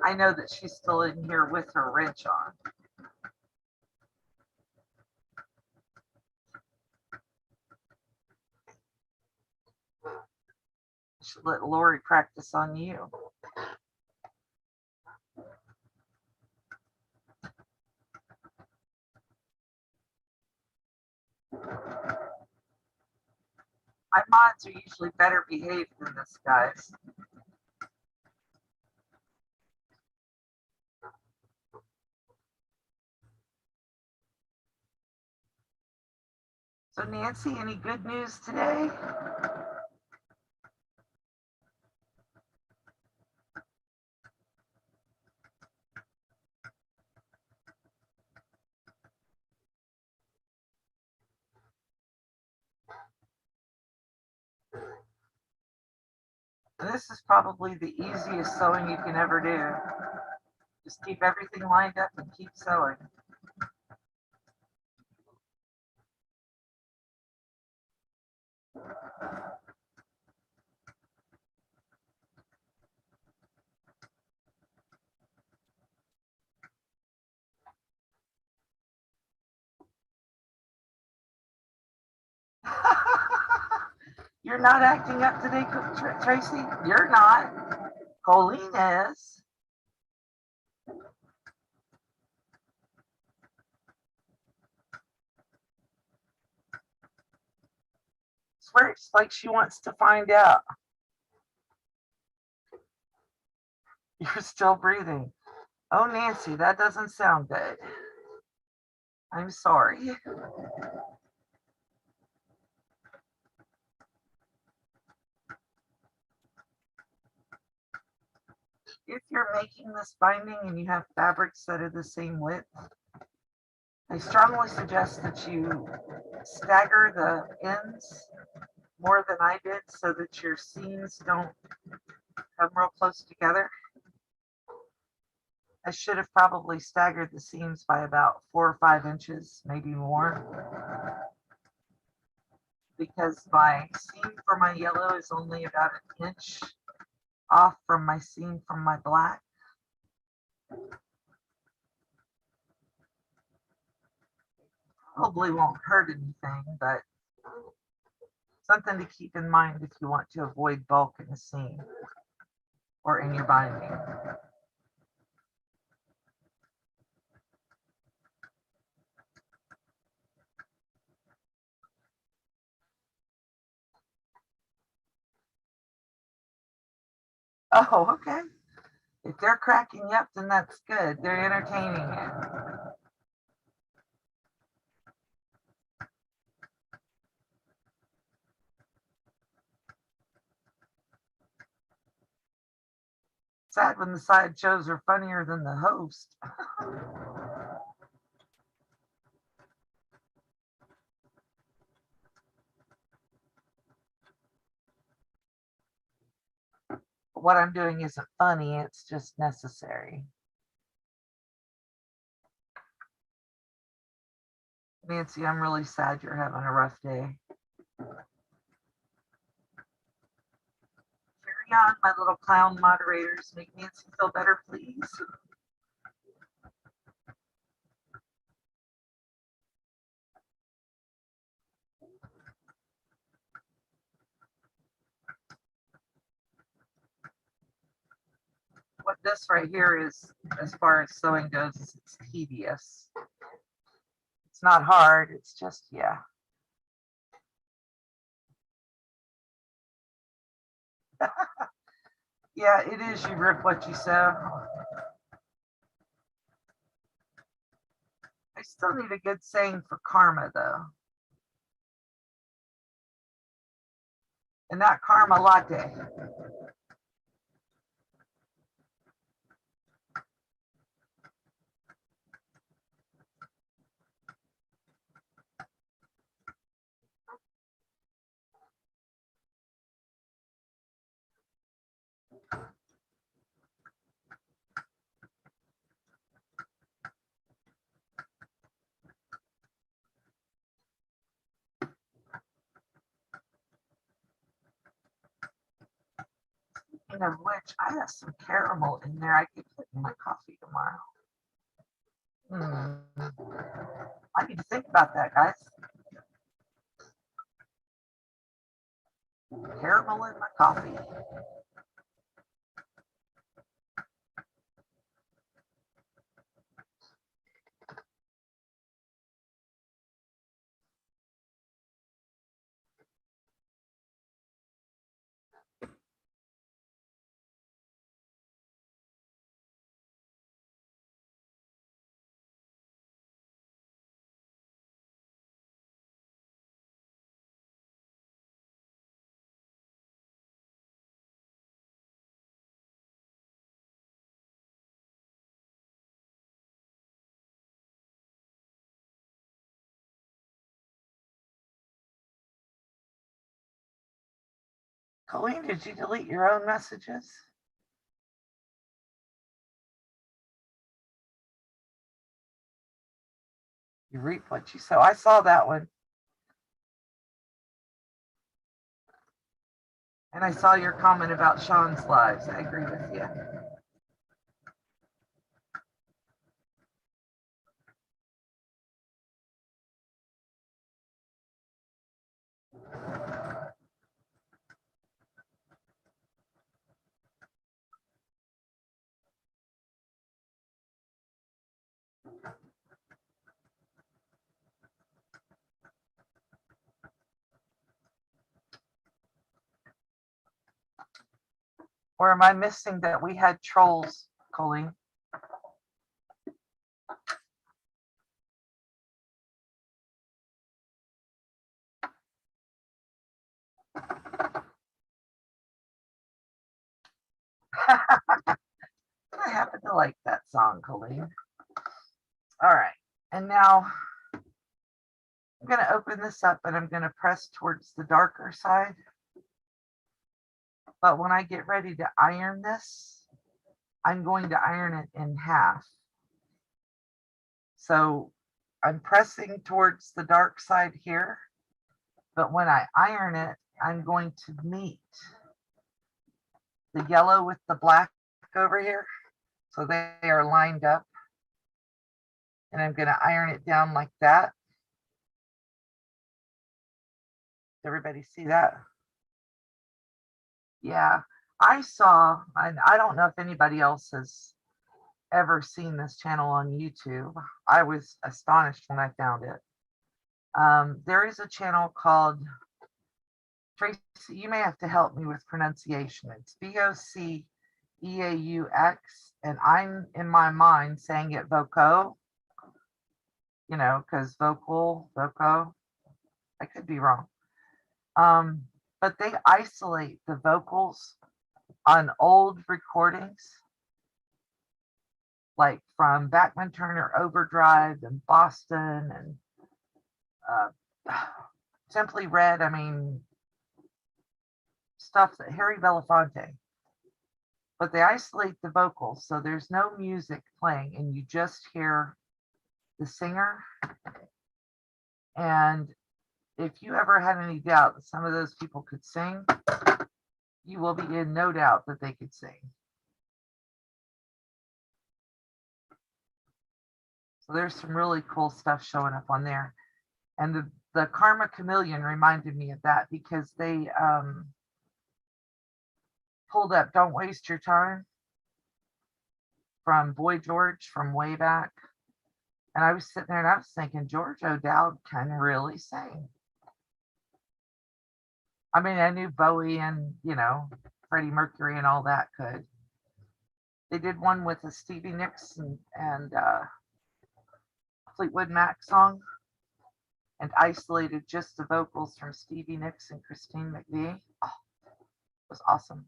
I know that she's still in here with her wrench on. I should let Lori practice on you. My mods are usually better behaved than this, guys. So Nancy, any good news today? This is probably the easiest sewing you can ever do. Just keep everything lined up and keep sewing. You're not acting up today, Tracy. You're not. Colleen is. Swear it's like she wants to find out. You're still breathing. Oh, Nancy, that doesn't sound good. I'm sorry. If you're making this binding and you have fabrics that are the same width, I strongly suggest that you stagger the ends more than I did so that your seams don't come real close together. I should have probably staggered the seams by about 4 or 5 inches, maybe more, because my seam for my yellow is only about an inch off from my seam from my black. Probably won't hurt anything, but something to keep in mind if you want to avoid bulk in the seam or in your binding. Oh, okay. If they're cracking you up, then that's good. They're entertaining you. Sad when the sideshows are funnier than the host. What I'm doing isn't funny, it's just necessary. Nancy, I'm really sad you're having a rough day. Carry on, my little clown moderators. Make Nancy feel better, please. What this right here is, as far as sewing goes, is it's tedious. It's not hard, it's just, yeah. Yeah, it is. You rip what you sow. I still need a good saying for karma, though. And not karma latte. Speaking of which, I have some caramel in there I could put in my coffee tomorrow. I need to think about that, guys. Caramel in my coffee. Colleen, did you delete your own messages? You reap what you sow. I saw that one. And I saw your comment about Sean's lives. I agree with you. Or am I missing that we had trolls, Colleen? I happen to like that song, Colleen. All right. And now I'm going to open this up and I'm going to press towards the darker side. But when I get ready to iron this, I'm going to iron it in half. So I'm pressing towards the dark side here. But when I iron it, I'm going to meet the yellow with the black over here. So they are lined up. And I'm going to iron it down like that. Everybody see that? Yeah, I saw, and I don't know if anybody else has ever seen this channel on YouTube. I was astonished when I found it. There is a channel called, Tracy, you may have to help me with pronunciation. It's Voceaux, and I'm in my mind saying it Voco, you know, because vocal, Voco, I could be wrong. But they isolate the vocals on old recordings, like from Bachman Turner Overdrive and Boston and Simply Red. I mean, stuff that Harry Belafonte. But they isolate the vocals, so there's no music playing, and you just hear the singer. And if you ever had any doubt that some of those people could sing, you will be in no doubt that they could sing. So there's some really cool stuff showing up on there. And the Karma Chameleon reminded me of that because they pulled up Don't Waste Your Time from Boy George from way back. And I was sitting there and I was thinking, George O'Dowd can really sing. I mean, I knew Bowie and, you know, Freddie Mercury and all that could. They did one with a Stevie Nicks and Fleetwood Mac song and isolated just the vocals from Stevie Nicks and Christine McVie. Oh, it was awesome.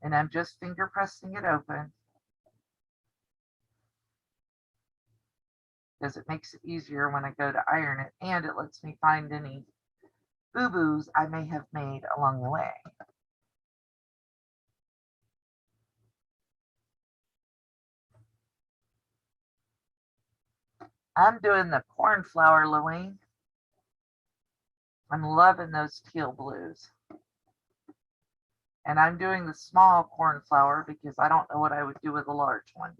And I'm just finger pressing it open because it makes it easier when I go to iron it, and it lets me find any boo-boos I may have made along the way. I'm doing the cornflower, Louine. I'm loving those teal blues. And I'm doing the small cornflower because I don't know what I would do with a large one.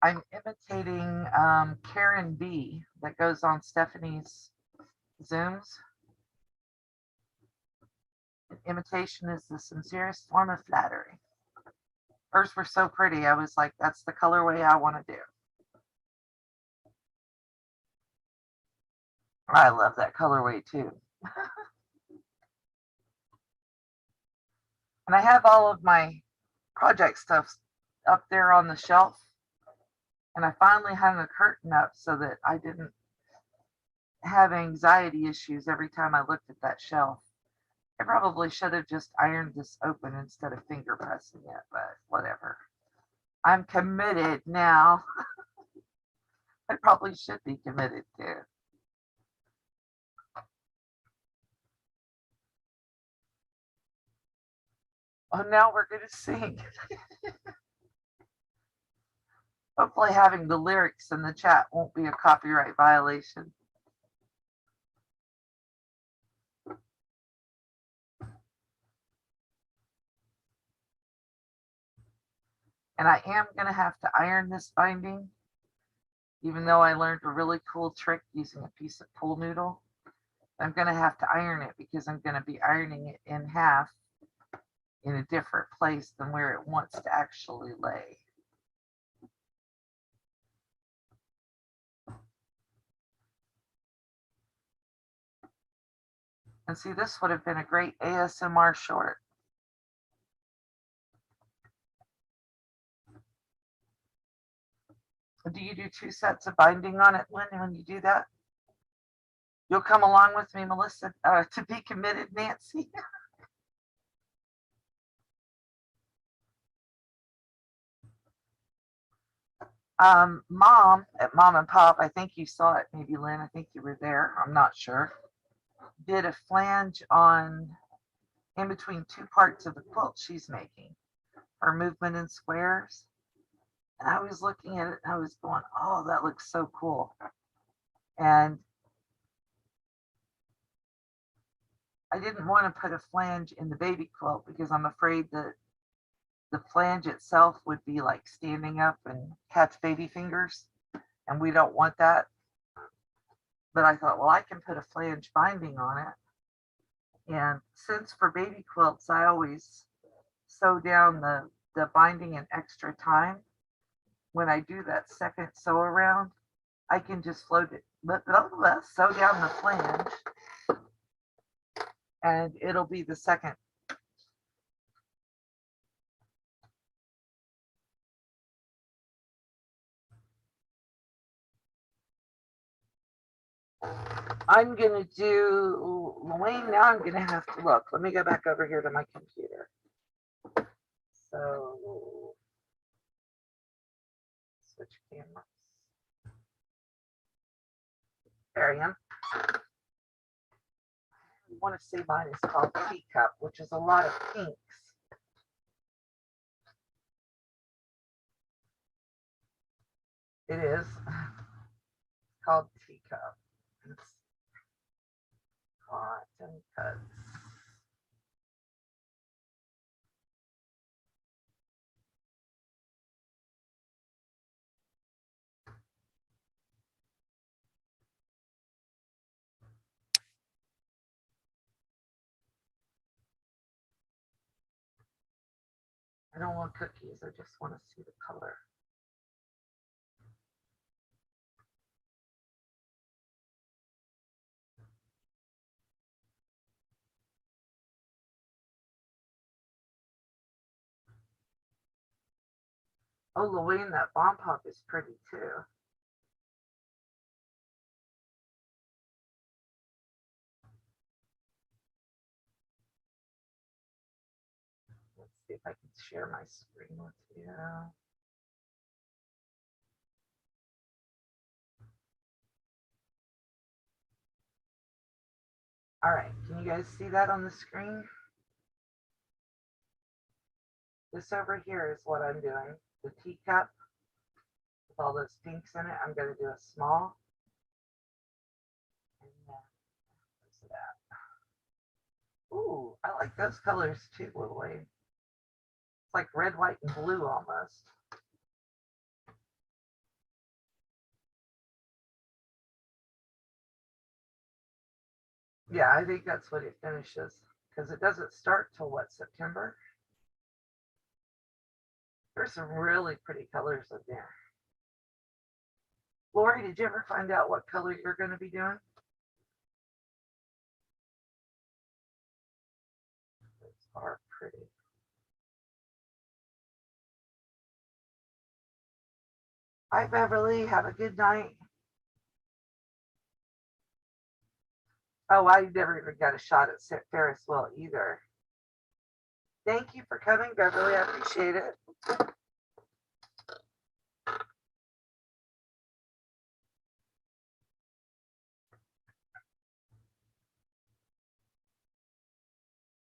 I'm imitating Karen B that goes on Stephanie's Zooms. Imitation is the sincerest form of flattery. Hers were so pretty. I was like, that's the colorway I want to do. I love that colorway too. And I have all of my project stuff up there on the shelf. And I finally hung a curtain up so that I didn't have anxiety issues every time I looked at that shelf. I probably should have just ironed this open instead of finger pressing it, but whatever. I'm committed now. I probably should be committed too. Oh, now we're going to sing. Hopefully having the lyrics in the chat won't be a copyright violation. And I am going to have to iron this binding, even though I learned a really cool trick using a piece of pool noodle. I'm going to have to iron it because I'm going to be ironing it in half in a different place than where it wants to actually lay. And see, this would have been a great ASMR short. Do you do 2 sets of binding on it, Lynn, when you do that? You'll come along with me, Melissa, to be committed, Nancy. Mom at Mom and Pop, I think you saw it, maybe Lynn, I think you were there, I'm not sure, did a flange on in between two parts of the quilt she's making, her movement in squares. And I was looking at it and I was going, oh, that looks so cool. And I didn't want to put a flange in the baby quilt because I'm afraid that the flange itself would be like standing up and catch baby fingers. And we don't want that. But I thought, well, I can put a flange binding on it. And since for baby quilts, I always sew down the binding an extra time, when I do that second sew around, I can just float it, sew down the flange, and it'll be the second. I'm gonna do, Luane, now I'm gonna have to look. Let me go back over here to my computer. So, switch cameras. There I am. I want to say mine is called Teacup, which is a lot of pinks. It is called Teacup. It's cotton cuts. I don't want cookies, I just want to see the color. Oh, Louine, that bomb pop is pretty too. Let's see if I can share my screen with you. All right, can you guys see that on the screen? This over here is what I'm doing. The teacup with all those pinks in it. I'm going to do a small. And then, what's that? Ooh, I like those colors too, Lily. It's like red, white, and blue almost. Yeah, I think that's what it finishes because it doesn't start till what, September? There's some really pretty colors in there. Lori, did you ever find out what color you're going to be doing? Those are pretty. Bye, Beverly. Have a good night. Oh, I never even got a shot at Ferris wheel either. Thank you for coming, Beverly. I appreciate it.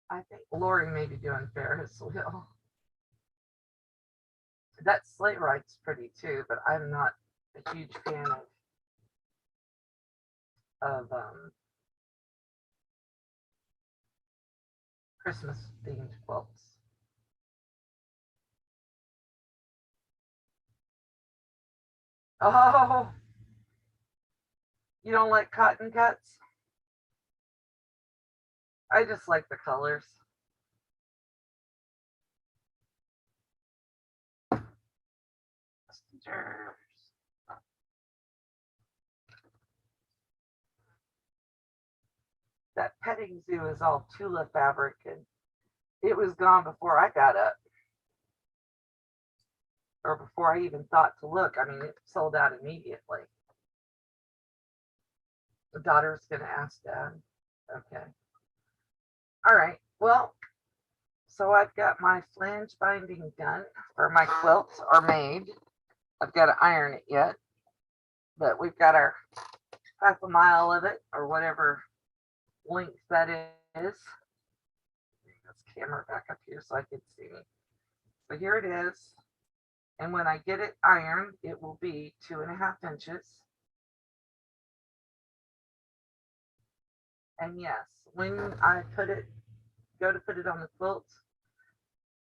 I think Lori may be doing Ferris wheel. That sleigh ride's pretty too, but I'm not a huge fan of Christmas themed quilts. Oh, you don't like cotton cuts? I just like the colors. That petting zoo is all Tula fabric, and it was gone before I got up, or before I even thought to look. I mean, it sold out immediately. The daughter's going to ask Dad. Okay. All right. Well, so I've got my flange binding done for my quilts are made. I've got to iron it yet, but we've got our half a mile of it or whatever length that is. Bring this camera back up here so I can see. So here it is. And when I get it ironed, it will be 2.5 inches. And yes, when I go to put it on the quilt,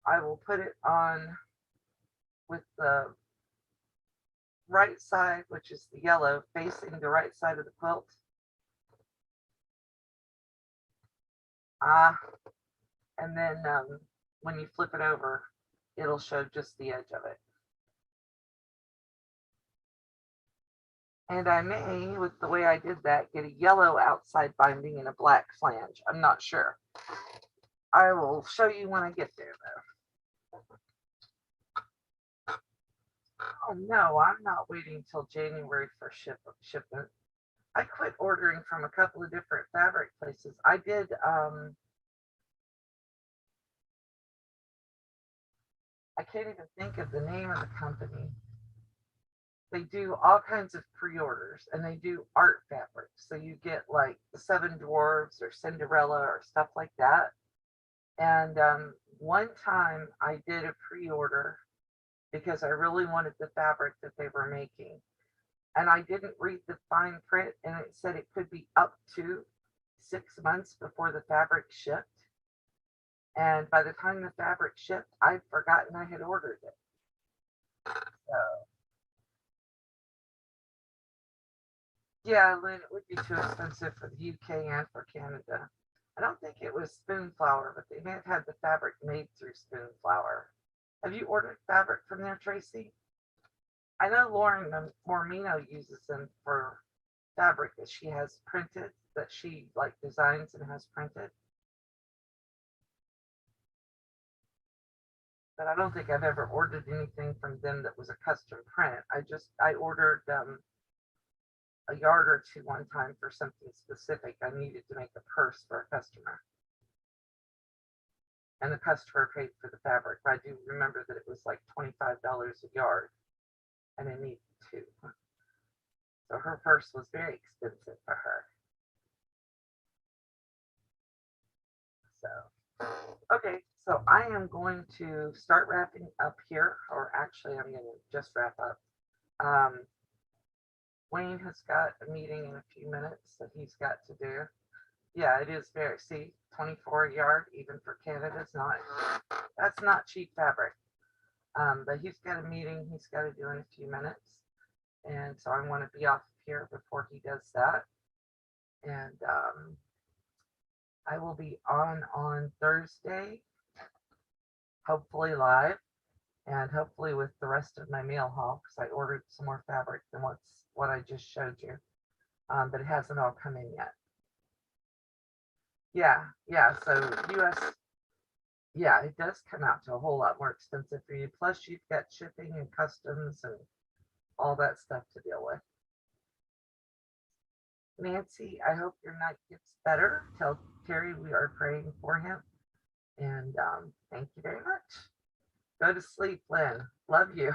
I will put it on with the right side, which is the yellow, facing the right side of the quilt. And then when you flip it over, it'll show just the edge of it. And I may, with the way I did that, get a yellow outside binding and a black flange. I'm not sure. I will show you when I get there, though. Oh no, I'm not waiting till January for shipment. I quit ordering from a couple of different fabric places. I did I can't even think of the name of the company. They do all kinds of pre-orders and they do art fabrics. So you get like the Seven Dwarfs or Cinderella or stuff like that. And one time I did a pre-order because I really wanted the fabric that they were making. And I didn't read the fine print and it said it could be up to 6 months before the fabric shipped. And by the time the fabric shipped, I'd forgotten I had ordered it. So, yeah, Lynn, it would be too expensive for the UK and for Canada. I don't think it was Spoonflower, but they may have had the fabric made through Spoonflower. Have you ordered fabric from there, Tracy? I know Lauren Mormino uses them for fabric that she has printed, that she like designs and has printed. But I don't think I've ever ordered anything from them that was a custom print. I ordered a yard or two one time for something specific. I needed to make a purse for a customer. And the customer paid for the fabric. But I do remember that it was like $25 a yard. And I needed two. So her purse was very expensive for her. So, okay. So I am going to start wrapping up here, or actually I'm going to just wrap up. Wayne has got a meeting in a few minutes that he's got to do. Yeah, it is very, see, 24 a yard, even for Canada, is not, that's not cheap fabric. But he's got a meeting he's got to do in a few minutes. And so I want to be off here before he does that. And I will be on Thursday, hopefully live, and hopefully with the rest of my mail haul, because I ordered some more fabric than what I just showed you. But it hasn't all come in yet. Yeah, so US, yeah, it does come out to a whole lot more expensive for you. Plus you've got shipping and customs and all that stuff to deal with. Nancy, I hope your night gets better. Tell Terry we are praying for him. And thank you very much. Go to sleep, Lynn. Love you.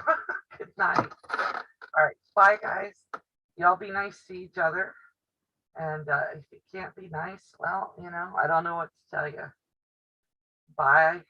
Good night. All right. Bye, guys. Y'all be nice to each other. And if you can't be nice, well, I don't know what to tell you. Bye.